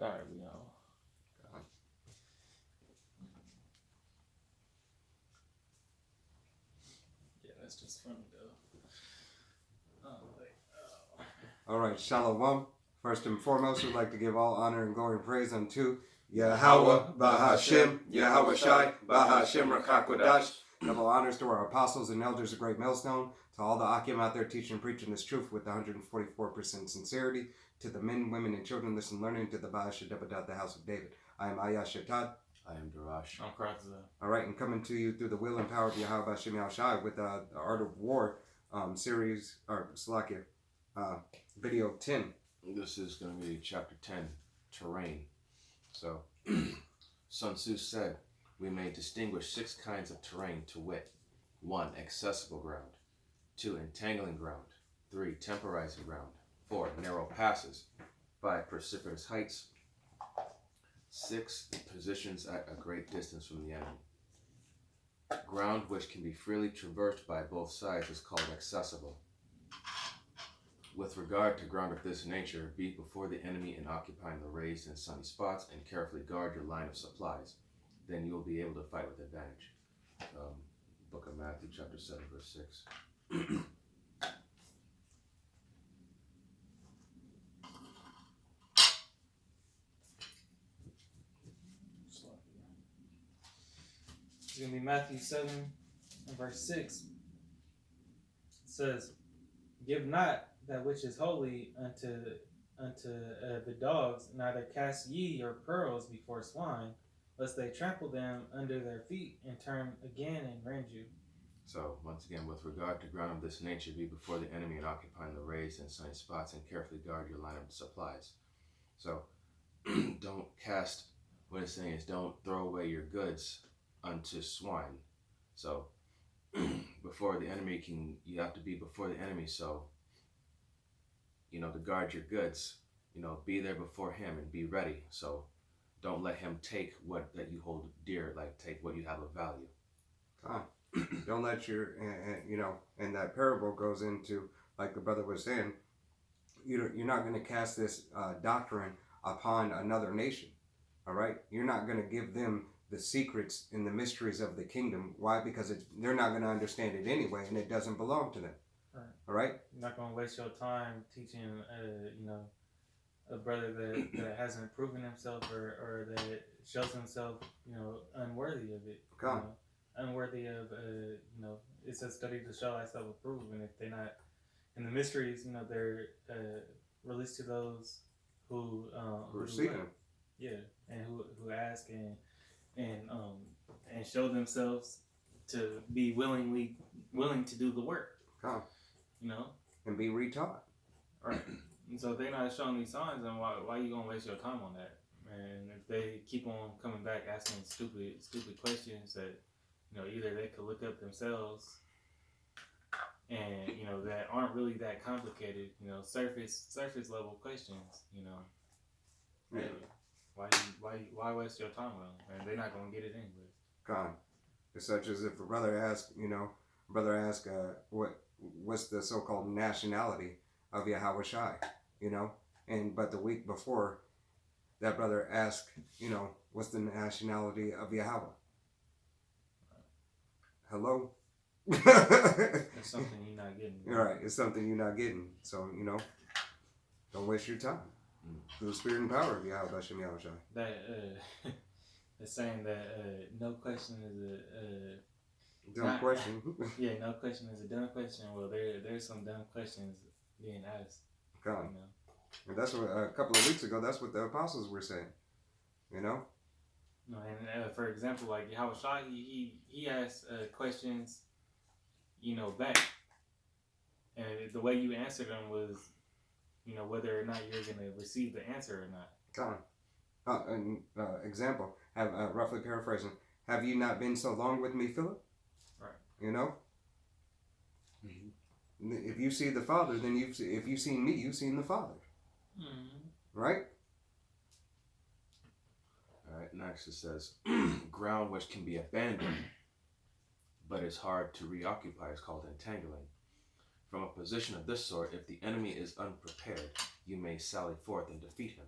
Alright, we know. Yeah, that's just funny though. All right, Shalom. First and foremost, we'd like to give all honor and glory and praise unto Yahweh, Bahashem, Yahweh Shai, Bahashem Rakakwadash. Double honors to our apostles and elders of Great Millstone, to all the Akim out there teaching and preaching this truth with 144% sincerity, to the men, women, and children listening learning to the Bahashadebadat, the house of David. I am Ayah Shetad. I am Darash. I'm Kratza. All right, and coming to you through the will and power of Yahweh Bahashem Yahweh Shai with the Art of War series, or Slakia, video 10. This is going to be chapter 10, Terrain. So, Sun Tzu said, we may distinguish 6 kinds of terrain, to wit: 1. Accessible ground. 2. Entangling ground. 3. Temporizing ground. 4. Narrow passes. 5. Precipitous heights. 6. Positions at a great distance from the enemy. Ground which can be freely traversed by both sides is called accessible. With regard to ground of this nature, be before the enemy in occupying the raised and sunny spots, and carefully guard your line of supplies. Then you will be able to fight with advantage. Book of Matthew, chapter 7, verse 6. It's going to be Matthew 7 and verse 6. It says, give not that which is holy unto the dogs, neither cast ye your pearls before swine, lest they trample them under their feet and turn again and rend you. So, once again, with regard to ground of this nature, be before the enemy and occupying the raised and sunny spots, and carefully guard your line of supplies. So, don't cast, what it's saying is don't throw away your goods unto swine. So, before the enemy you have to be before the enemy, so, to guard your goods, be there before him and be ready. So, don't let him take what that you hold dear, like take what you have of value. Don't let and that parable goes into, like the brother was saying, you're not going to cast this doctrine upon another nation. All right, you're not going to give them the secrets and the mysteries of the kingdom. Why? Because they're not going to understand it anyway, and it doesn't belong to them. Right. All right. You're not going to waste your time teaching, a brother that hasn't proven himself or that shows himself, unworthy of it. Unworthy of, it's a study to show thyself approved. And if they're not in the mysteries, they're released to those who receive them. Yeah, and who ask and show themselves to be willing to do the work. And be retaught. Right. And so if they're not showing these signs, then why you gonna waste your time on that? And if they keep on coming back asking stupid questions that, either they could look up themselves and, that aren't really that complicated, surface level questions, Yeah. Why waste your time on them? And they're not gonna get it anyway. It's such as if a brother asks, what's the so-called nationality of Yahweh Shai, but the week before, that brother asked, what's the nationality of Yahweh? Hello? That's something you're not getting. Right, it's something you're not getting. So, don't waste your time. Through the spirit and power of Yahweh Bashem Yahweh Shai. They're saying that no question is a dumb question. Yeah, no question is a dumb question. Well, there's some dumb questions being asked. And that's what a couple of weeks ago. That's what the apostles were saying. No, and for example, like Yahweh Shai, he asked questions, back, and the way you answered them was, whether or not you're gonna receive the answer or not. Example, roughly paraphrasing, have you not been so long with me, Philip? Right. Mm-hmm. If you see the Father, then if you've seen me, you've seen the Father. Mm-hmm. Right? All right, next it says, ground which can be abandoned, but is hard to reoccupy is called entangling. From a position of this sort, if the enemy is unprepared, you may sally forth and defeat him.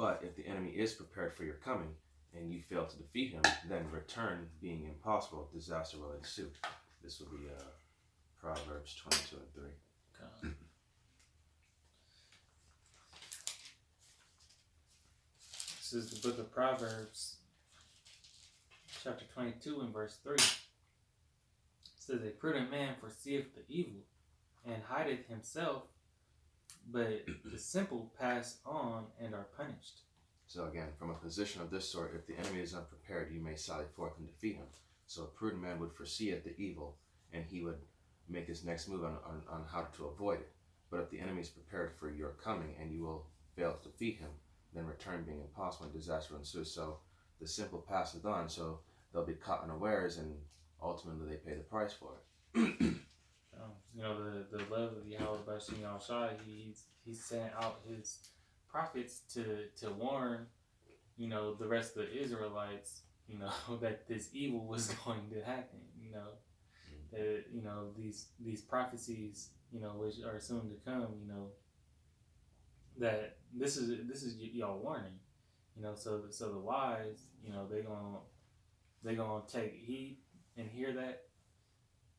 But if the enemy is prepared for your coming and you fail to defeat him, then return being impossible, disaster will ensue. This will be Proverbs 22 and 3. Okay. This is the book of Proverbs, chapter 22 and verse 3. It says, a prudent man foreseeth the evil, and hideth himself, but the simple pass on and are punished. So again, from a position of this sort, if the enemy is unprepared, you may sally forth and defeat him. So a prudent man would foresee at the evil, and he would make his next move on how to avoid it. But if the enemy is prepared for your coming, and you will fail to defeat him, then return being impossible and disaster ensues. So the simple passeth on, so they'll be caught unawares, and ultimately they pay the price for it. You know, the love of Yahweh Bashim Yahushai, he's sent out his prophets to warn, you know, the rest of the Israelites, you know, that this evil was going to happen, you know. That, you know, these prophecies, you know, which are soon to come, you know, that this is y'all warning, you know, so the wise, you know, they gonna take heed and hear that,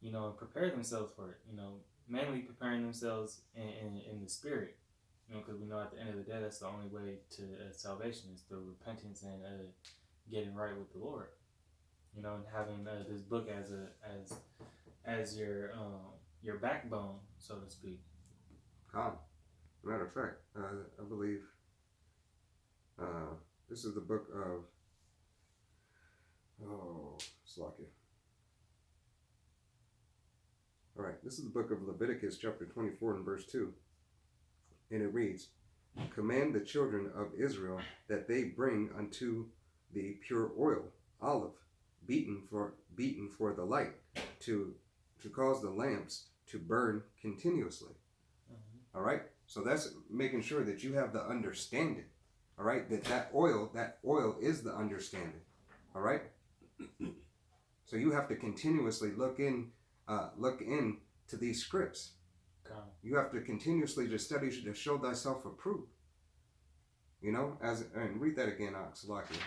you know, and prepare themselves for it, you know, mainly preparing themselves in the spirit, you know, because we know at the end of the day that's the only way to salvation is through repentance and getting right with the Lord, you know, and having this book as your backbone, so to speak. Matter of fact, I believe this is the book of Slakia. All right, this is the book of Leviticus, chapter 24 and verse 2. And it reads, command the children of Israel that they bring unto the pure oil, olive, beaten for the light, to cause the lamps to burn continuously. All right, so that's making sure that you have the understanding. All right, that oil is the understanding. All right, so you have to continuously look into these scripts. Okay. You have to continuously just study to show thyself approved. You know, and read that again, Oxalaki.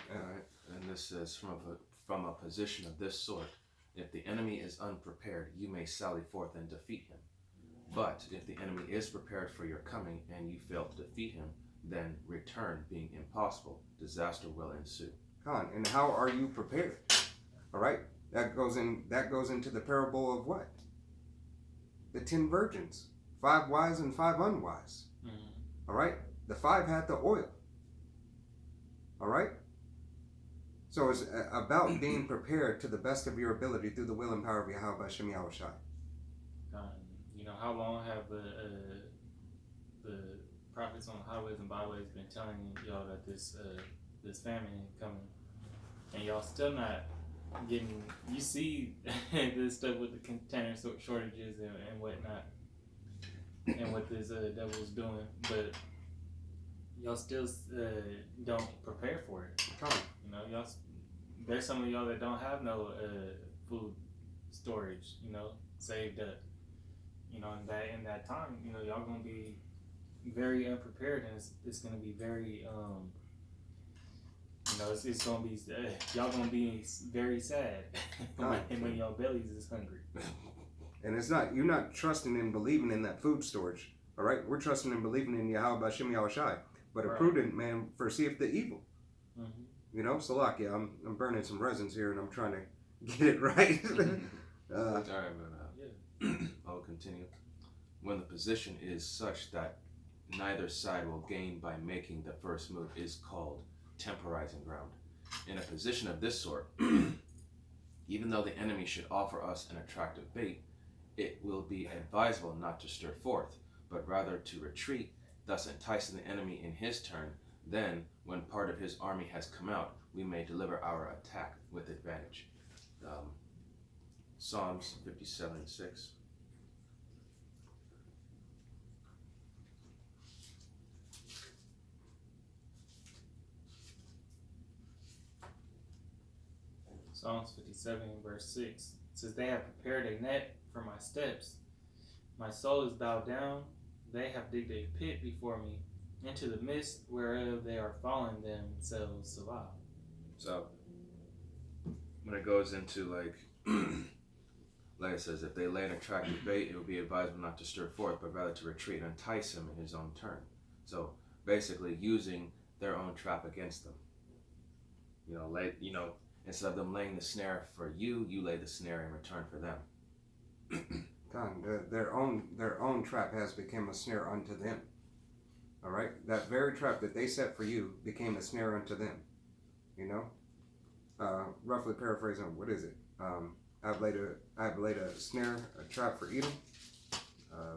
And this is from a position of this sort. If the enemy is unprepared, you may sally forth and defeat him. But if the enemy is prepared for your coming and you fail to defeat him, then return being impossible, disaster will ensue. Khan, and how are you prepared? All right, that goes into the parable of what? The 10 virgins, 5 wise and 5 unwise. All right, the 5 had the oil. All right, so it's about being prepared to the best of your ability through the will and power of Yahweh Hashem Yahushai. You know, how long have the prophets on the highways and byways been telling y'all that this famine is coming, and y'all still not getting? You see this stuff with the container shortages and whatnot, and what this devil's doing, but y'all still don't prepare for it. You know, y'all. There's some of y'all that don't have no food storage, you know, saved up. You know, in that time, you know, y'all gonna be very unprepared, and it's gonna be very, you know, it's gonna be y'all gonna be very sad when y'all bellies is hungry. And you're not trusting and believing in that food storage. All right, we're trusting and believing in Yahweh Bashim Yahushai. But a prudent man foreseeth the evil. Mm-hmm. You know, Salakia, I'm burning some resins here, and I'm trying to get it right. All right, but I'll continue. When the position is such that neither side will gain by making the first move is called temporizing ground. In a position of this sort, even though the enemy should offer us an attractive bait, it will be advisable not to stir forth, but rather to retreat, thus enticing the enemy in his turn. Then, when part of his army has come out, we may deliver our attack with advantage. Psalms 57:6. Psalms 57 verse 6 says, they have prepared a net for my steps. My soul is bowed down. They have digged a pit before me into the midst whereof they are fallen themselves Salah. So when it goes into like it says, if they lay an attractive bait, it would be advisable not to stir forth, but rather to retreat and entice him in his own turn. So basically using their own trap against them. Instead of them laying the snare for you, you lay the snare in return for them. God, their own trap has become a snare unto them. All right, that very trap that they set for you became a snare unto them. Roughly paraphrasing, what is it? I've laid a snare, a trap for Edom. I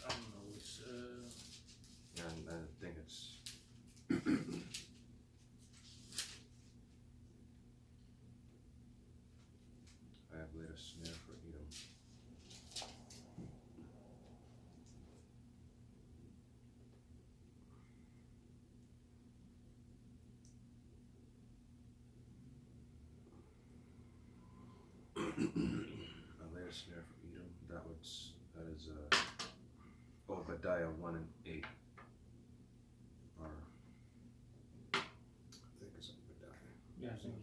don't know which. And I think it's. I have laid a snare for Edom. I laid a snare for Edom. That is Obadiah 1 and 8. Or I think it's Obadiah. Yeah, I think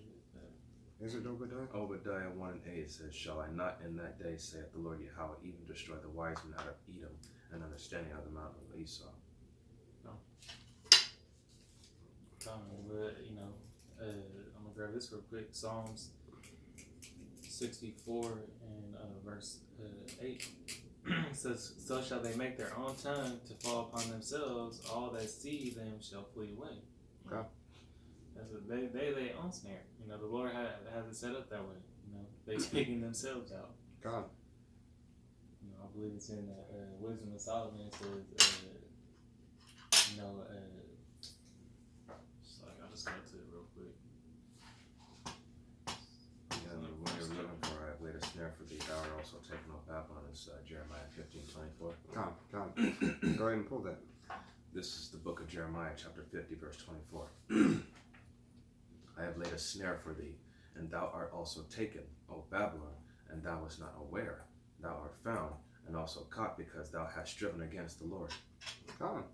Is it Obadiah? Obadiah 1 and 8 says, "Shall I not in that day, saith the Lord Yahweh, even destroy the wise men out of Edom, and understanding out of the mountain of Esau?" But I'm gonna grab this real quick. Psalms 64 and verse 8 says, "So shall they make their own tongue to fall upon themselves; all that see them shall flee away." Okay. That's what they their own snare. The Lord has it set up that way. They taking themselves out. God. I believe it's in Wisdom of Solomon. It says, I'll just go to it real quick. Yeah, when you're looking for, I have laid a snare for thee, thou art also taken off Babylon, is Jeremiah 15:24. God. Go ahead and pull that. This is the book of Jeremiah, chapter 50, verse 24. I have laid a snare for thee, and thou art also taken, O Babylon, and thou wast not aware. Thou art found, and also caught, because thou hast striven against the Lord. God.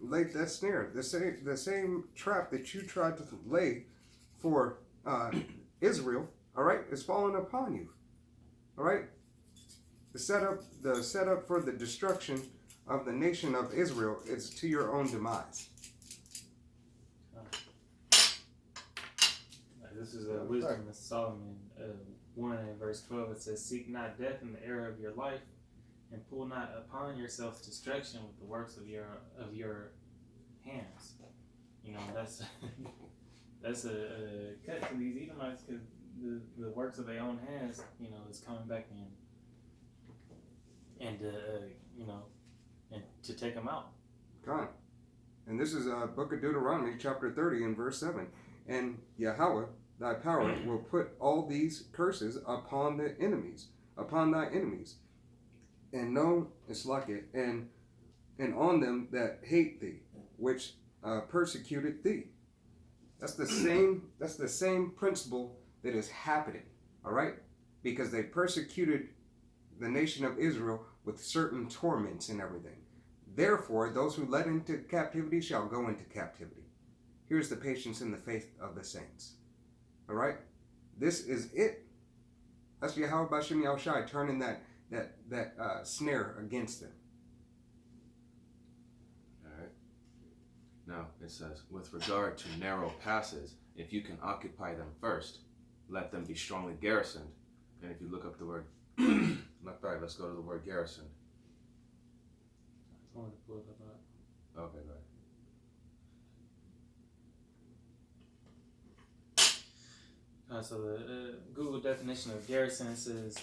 Laid that snare. The same trap that you tried to lay for Israel, all right, is falling upon you. All right? The setup for the destruction of the nation of Israel is to your own demise. This is Wisdom of Solomon 1 and verse 12. It says, "Seek not death in the era of your life, and pull not upon yourselves destruction with the works of your hands." That's a cut to these Edomites, because the works of their own hands, is coming back and to take them out. God. And this is book of Deuteronomy, chapter 30 and verse 7. "And Yahweh, thy power, will put all these curses upon thy enemies, and no, it's like it, and on them that hate thee, which persecuted thee." That's the same principle that is happening, all right? Because they persecuted the nation of Israel with certain torments and everything. Therefore, those who led into captivity shall go into captivity. Here's the patience and the faith of the saints. All right? This is it. That's Yahweh Bashem Yahushai turning that snare against them. All right. Now, it says, with regard to narrow passes, if you can occupy them first, let them be strongly garrisoned. And if you look up the word, let's go to the word garrisoned. I wanted to pull it up. Okay, go ahead. So the Google definition of garrison says,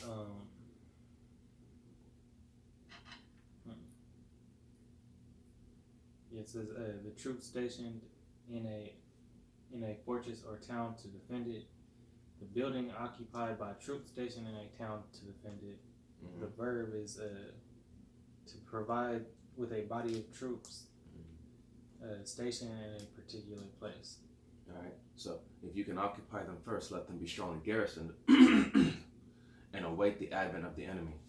it says the troops stationed in a fortress or town to defend it. The building occupied by troops stationed in a town to defend it. Mm-hmm. The verb is to provide with a body of troops stationed in a particular place. All right. So if you can occupy them first, let them be strongly garrisoned and await the advent of the enemy.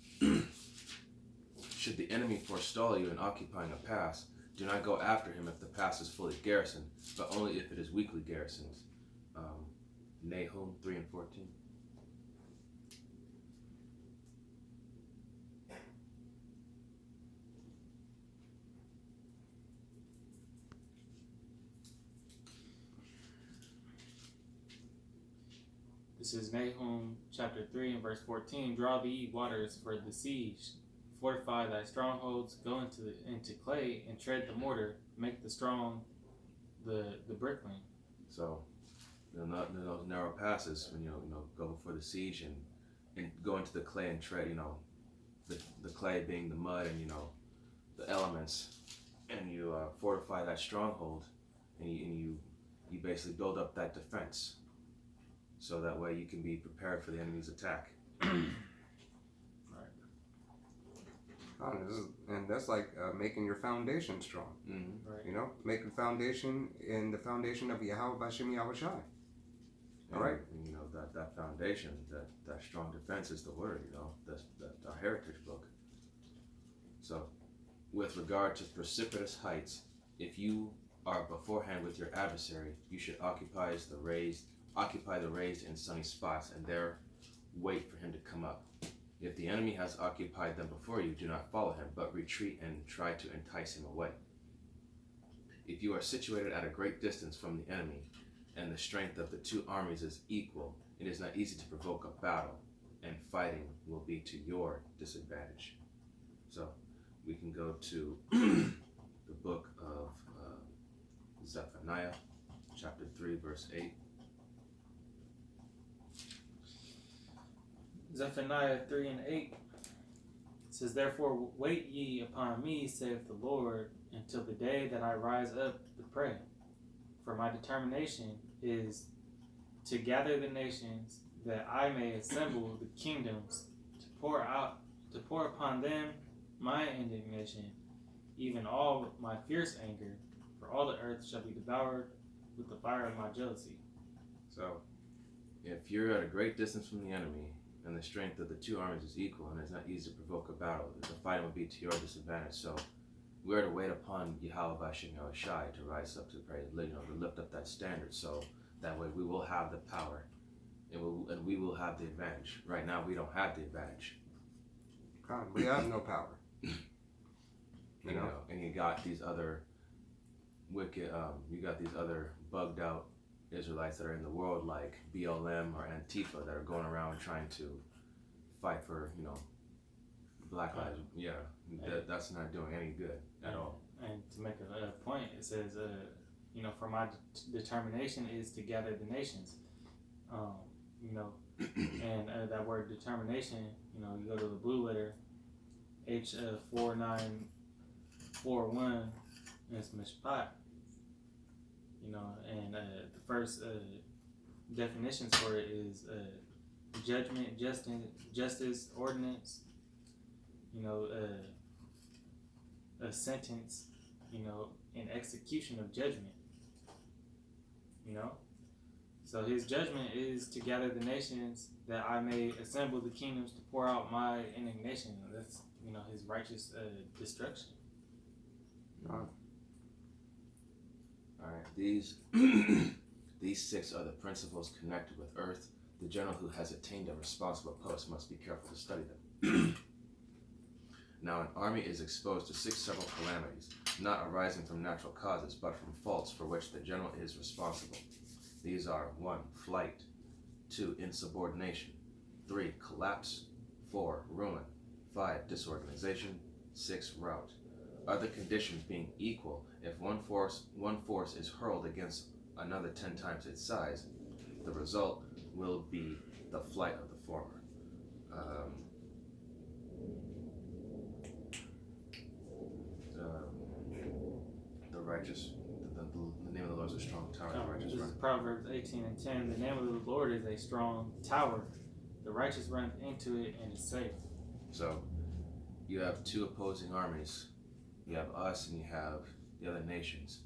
Should the enemy forestall you in occupying a pass, do not go after him if the pass is fully garrisoned, but only if it is weakly garrisoned. Nahum 3 and 14. This is Nahum chapter 3 and verse 14. Draw thee waters for the siege. Fortify thy strongholds. Go into clay and tread the mortar. Make the strong the bricklaying. So, those narrow passes when you go before the siege and go into the clay and tread. The clay being the mud and the elements, and you fortify that stronghold, and you basically build up that defense. So that way you can be prepared for the enemy's attack. And that's like making your foundation strong. Mm-hmm. Right. Make a foundation in the foundation of Yahweh Bashim Yahweh Shai. All right. And, that foundation, that strong defense is the word. That's our heritage book. So, with regard to precipitous heights, if you are beforehand with your adversary, you should occupy the raised and sunny spots, and there wait for him to come up. If the enemy has occupied them before you, do not follow him, but retreat and try to entice him away. If you are situated at a great distance from the enemy, and the strength of the two armies is equal, it is not easy to provoke a battle, and fighting will be to your disadvantage. So, we can go to the book of Zephaniah, chapter 3, verse 8. Zephaniah 3 and 8 says, Therefore wait ye upon me, saith the Lord, until the day that I rise up to pray. For my determination is to gather the nations, that I may assemble the kingdoms, to pour upon them my indignation, even all my fierce anger, for all the earth shall be devoured with the fire of my jealousy. So, if you're at a great distance from the enemy, and the strength of the two armies is equal, and it's not easy to provoke a battle, the fighting will be to your disadvantage. So, we are to wait upon Yahweh Bashim Yahweh Shai to rise up to praise, to lift up that standard, so that way we will have the power, and we will have the advantage. Right now, we don't have the advantage. God, we have no power. And you got these other wicked, you got these other bugged out Israelites that are in the world, like BLM or Antifa, that are going around trying to fight for Black lives. Yeah, that's not doing any good at all. And to make a point, it says, for my determination is to gather the nations. And that word determination, you go to the blue letter, H4941, and it's mishpat. And the first definitions for it is judgment, justice, ordinance, a sentence, an execution of judgment, So his judgment is to gather the nations, that I may assemble the kingdoms, to pour out my indignation. That's, his righteous destruction. All right, these six are the principles connected with earth. The general who has attained a responsible post must be careful to study them. Now, an army is exposed to 6 several calamities, not arising from natural causes, but from faults for which the general is responsible. These are 1. Flight, 2. Insubordination, 3. Collapse, 4. Ruin, 5. Disorganization, 6. Rout. Other conditions being equal, if one force is hurled against another 10 times its size, the result will be the flight of the former. The righteous, the name of the Lord is a strong tower. The righteous This run. is Proverbs 18 and 10. The name of the Lord is a strong tower. The righteous run into it and is safe. So, you have 2 opposing armies. You have us and you have the other nations.